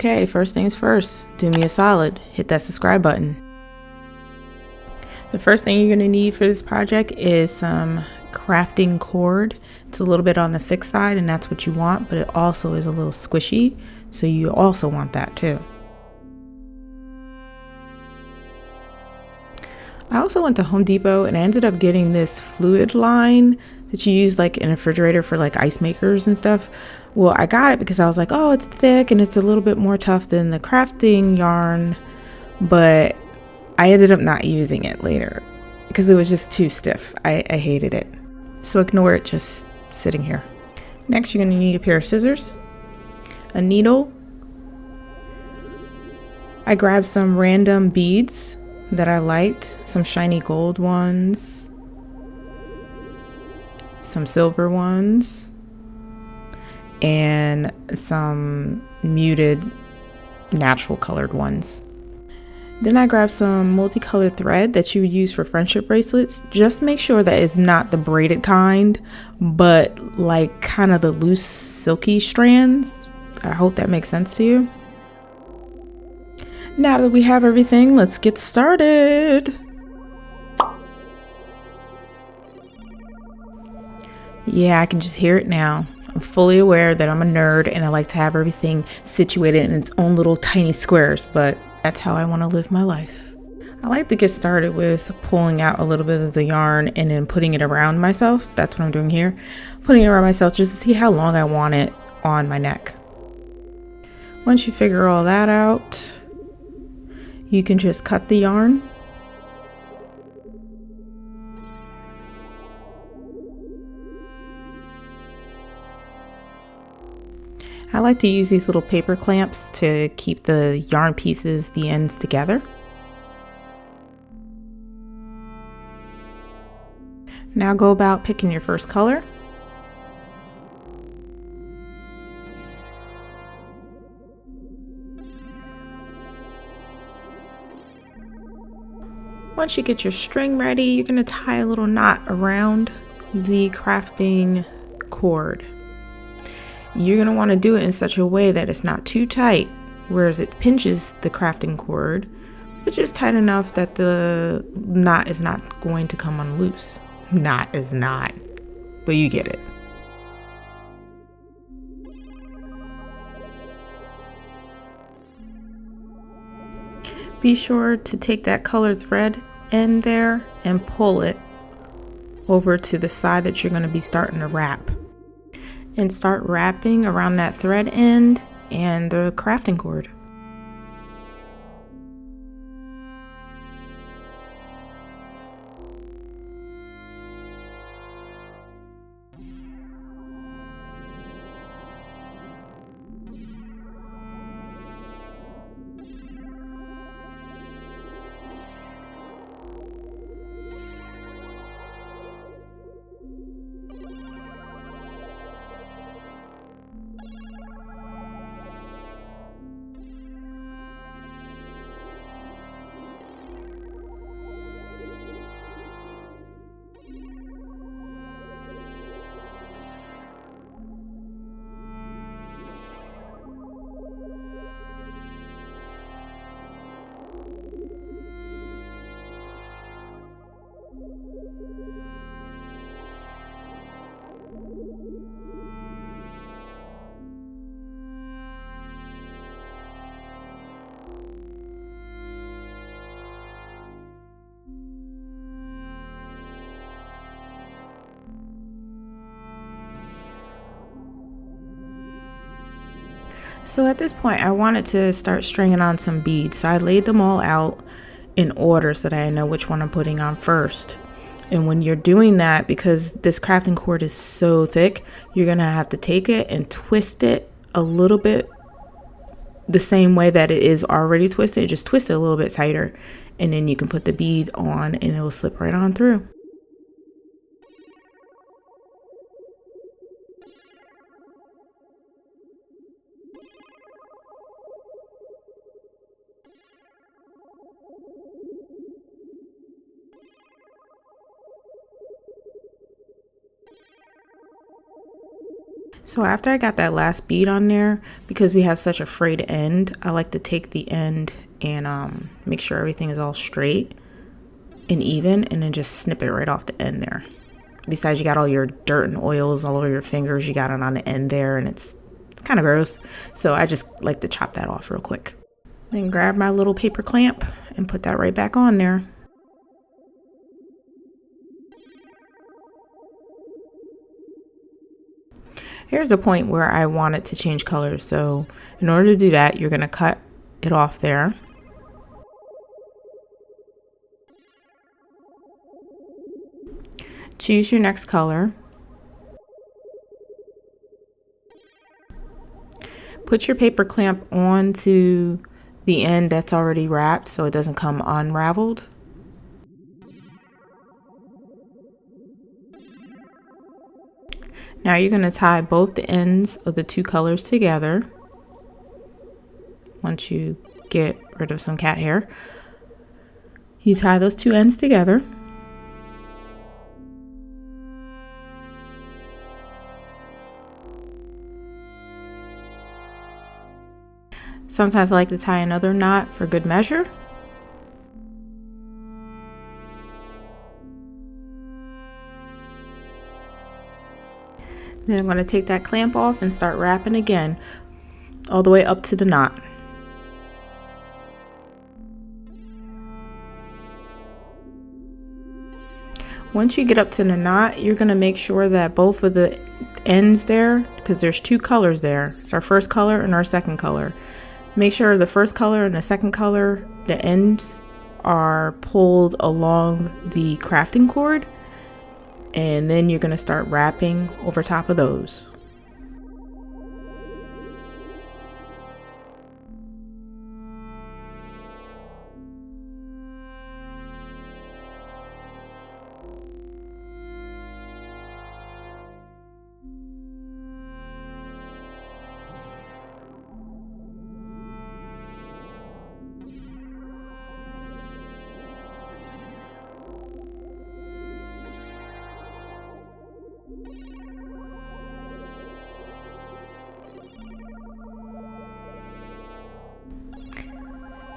Okay, first things first, do me a solid, hit that subscribe button. The first thing you're going to need for this project is some crafting cord. It's a little bit on the thick side and that's what you want, but it also is a little squishy, so you also want that too. I also went to Home Depot and I ended up getting this fluid line that you use like in a refrigerator for like ice makers and stuff. Well, I got it because I was like, oh, it's thick and it's a little bit more tough than the crafting yarn, but I ended up not using it later because it was just too stiff. I hated it. So ignore it just sitting here. Next, you're going to need a pair of scissors, a needle. I grabbed some random beads that I liked, some shiny gold ones, some silver ones, and some muted natural colored ones. Then I grabbed some multicolored thread that you would use for friendship bracelets. Just make sure that it's not the braided kind, but like kind of the loose silky strands. I hope that makes sense to you. Now that we have everything, let's get started. Yeah, I can just hear it now. I'm fully aware that I'm a nerd and I like to have everything situated in its own little tiny squares, but that's how I want to live my life. I like to get started with pulling out a little bit of the yarn and then putting it around myself. That's what I'm doing here. Putting it around myself just to see how long I want it on my neck. Once you figure all that out, you can just cut the yarn. I like to use these little paper clamps to keep the yarn pieces, the ends together. Now go about picking your first color. Once you get your string ready, you're going to tie a little knot around the crafting cord. You're going to want to do it in such a way that it's not too tight, whereas it pinches the crafting cord, but just tight enough that the knot is not going to come on loose. Knot is not, but you get it. Be sure to take that colored thread in there and pull it over to the side that you're going to be starting to wrap. And start wrapping around that thread end and the crafting cord. So at this point, I wanted to start stringing on some beads. So I laid them all out in order so that I know which one I'm putting on first. And when you're doing that, because this crafting cord is so thick, you're going to have to take it and twist it a little bit the same way that it is already twisted. Just twist it a little bit tighter, and then you can put the bead on and it will slip right on through. So after I got that last bead on there, because we have such a frayed end, I like to take the end and make sure everything is all straight and even, and then just snip it right off the end there. Besides, you got all your dirt and oils all over your fingers. You got it on the end there, and it's kind of gross. So I just like to chop that off real quick. Then grab my little paper clamp and put that right back on there. Here's the point where I want it to change colors. So in order to do that, you're going to cut it off there. Choose your next color. Put your paper clamp onto the end that's already wrapped so it doesn't come unraveled. Now you're going to tie both the ends of the two colors together. Once you get rid of some cat hair, you tie those two ends together. Sometimes I like to tie another knot for good measure. Then I'm going to take that clamp off and start wrapping again, all the way up to the knot. Once you get up to the knot, you're going to make sure that both of the ends there, because there's two colors there, it's our first color and our second color. Make sure the first color and the second color, the ends are pulled along the crafting cord, and then you're going to start wrapping over top of those.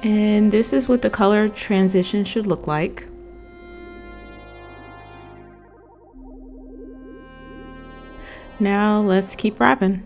And this is what the color transition should look like. Now let's keep wrapping.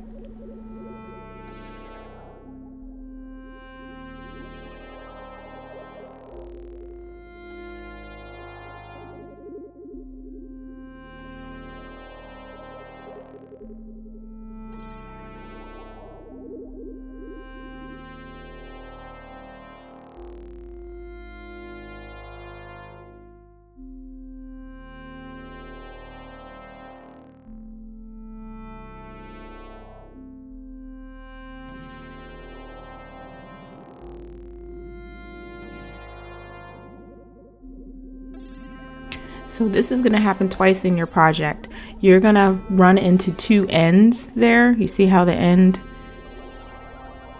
So this is going to happen twice in your project. You're going to run into two ends there. You see how the end,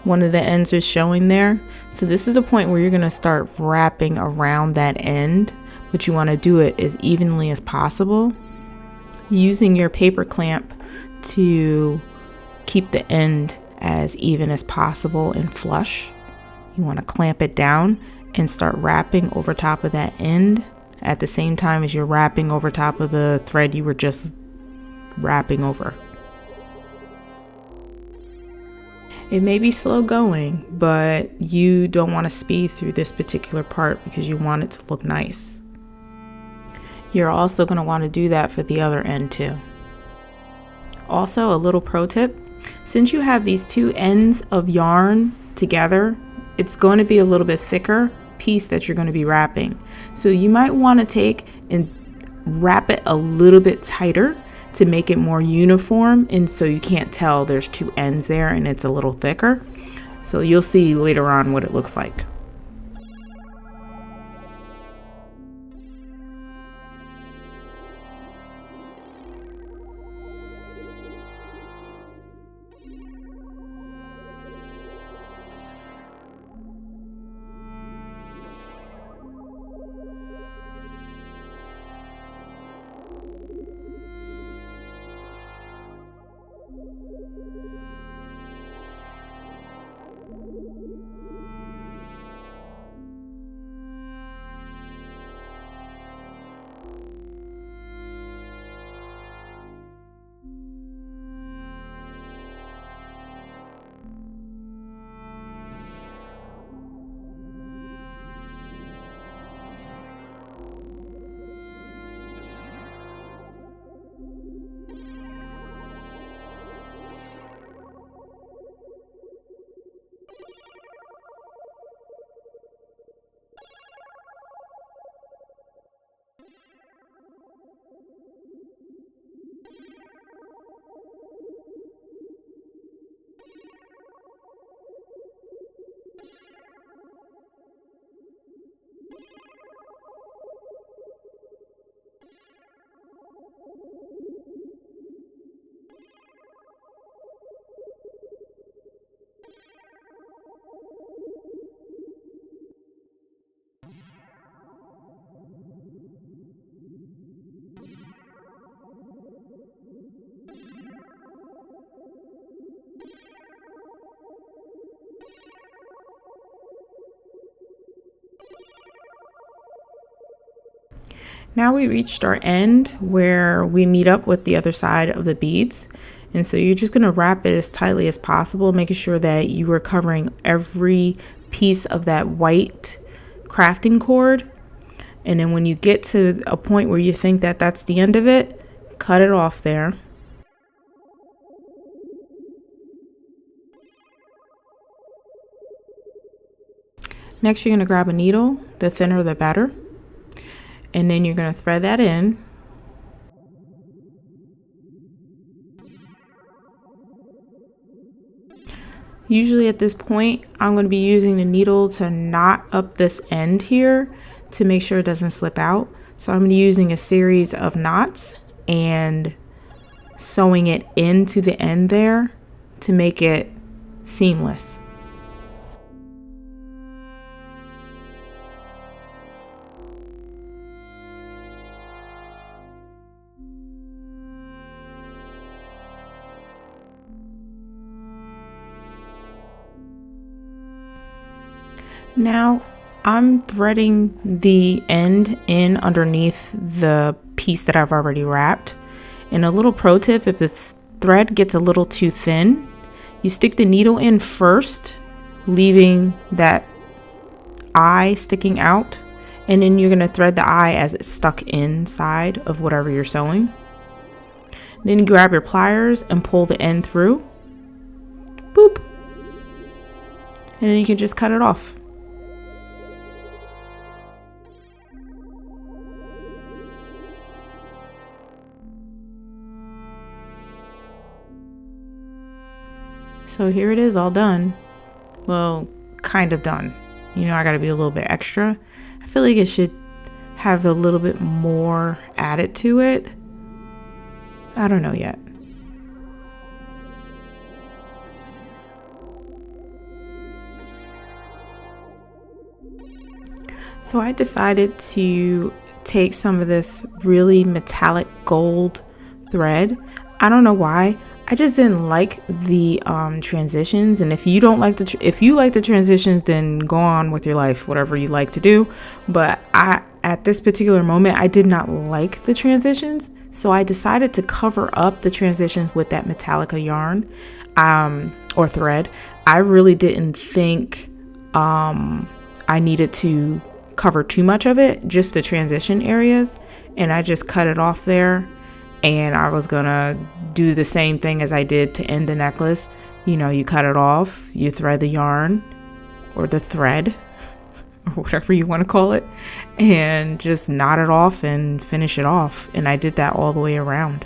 one of the ends is showing there. So this is the point where you're going to start wrapping around that end, but you want to do it as evenly as possible, using your paper clamp to keep the end as even as possible and flush. You want to clamp it down and start wrapping over top of that end at the same time as you're wrapping over top of the thread you were just wrapping over. It may be slow going, but you don't want to speed through this particular part because you want it to look nice. You're also going to want to do that for the other end too. Also, a little pro tip, since you have these two ends of yarn together, it's going to be a little bit thicker piece that you're going to be wrapping. So you might want to take and wrap it a little bit tighter to make it more uniform, and so you can't tell there's two ends there and it's a little thicker. So you'll see later on what it looks like. Now we reached our end where we meet up with the other side of the beads. And so you're just going to wrap it as tightly as possible, making sure that you are covering every piece of that white crafting cord. And then when you get to a point where you think that that's the end of it, cut it off there. Next, you're going to grab a needle, the thinner the better. And then you're going to thread that in. Usually at this point, I'm going to be using the needle to knot up this end here to make sure it doesn't slip out. So I'm going to be using a series of knots and sewing it into the end there to make it seamless. Now I'm threading the end in underneath the piece that I've already wrapped. And a little pro tip, if the thread gets a little too thin, you stick the needle in first, leaving that eye sticking out, and then you're going to thread the eye as it's stuck inside of whatever you're sewing. Then you grab your pliers and pull the end through. Boop. And then you can just cut it off. So here it is, all done. Well, kind of done. You know, I gotta be a little bit extra. I feel like it should have a little bit more added to it. I don't know yet. So I decided to take some of this really metallic gold thread. I don't know why. I just didn't like the transitions, and if you don't like if you like the transitions, then go on with your life, whatever you like to do. But at this particular moment, I did not like the transitions, so I decided to cover up the transitions with that Metallica yarn or thread. I really didn't think I needed to cover too much of it, just the transition areas, and I just cut it off there. And I was gonna do the same thing as I did to end the necklace. You know, you cut it off, you thread the yarn or the thread or whatever you want to call it, and just knot it off and finish it off. And I did that all the way around.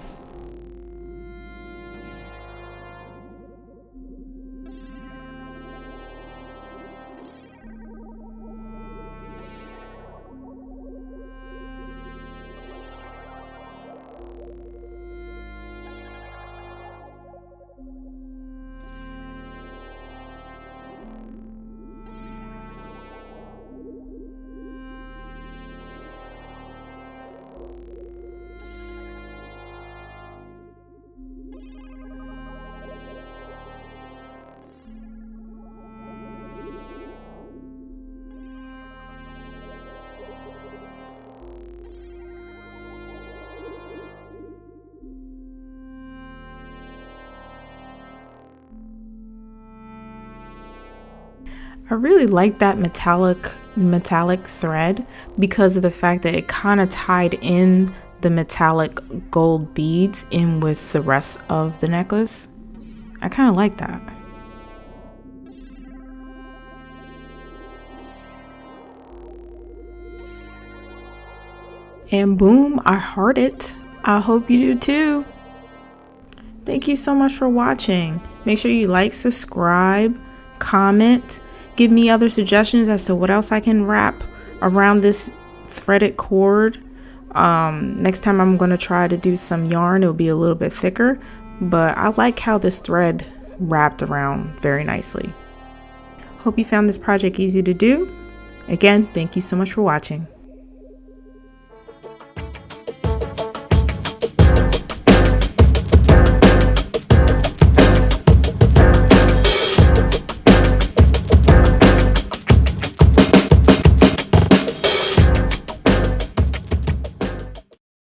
I really like that metallic thread because of the fact that it kind of tied in the metallic gold beads in with the rest of the necklace. I kind of like that. And boom, I heart it. I hope you do too. Thank you so much for watching. Make sure you like, subscribe, comment. Give me other suggestions as to what else I can wrap around this threaded cord. Next time I'm going to try to do some yarn. It'll be a little bit thicker, but I like how this thread wrapped around very nicely. Hope you found this project easy to do. Again, thank you so much for watching.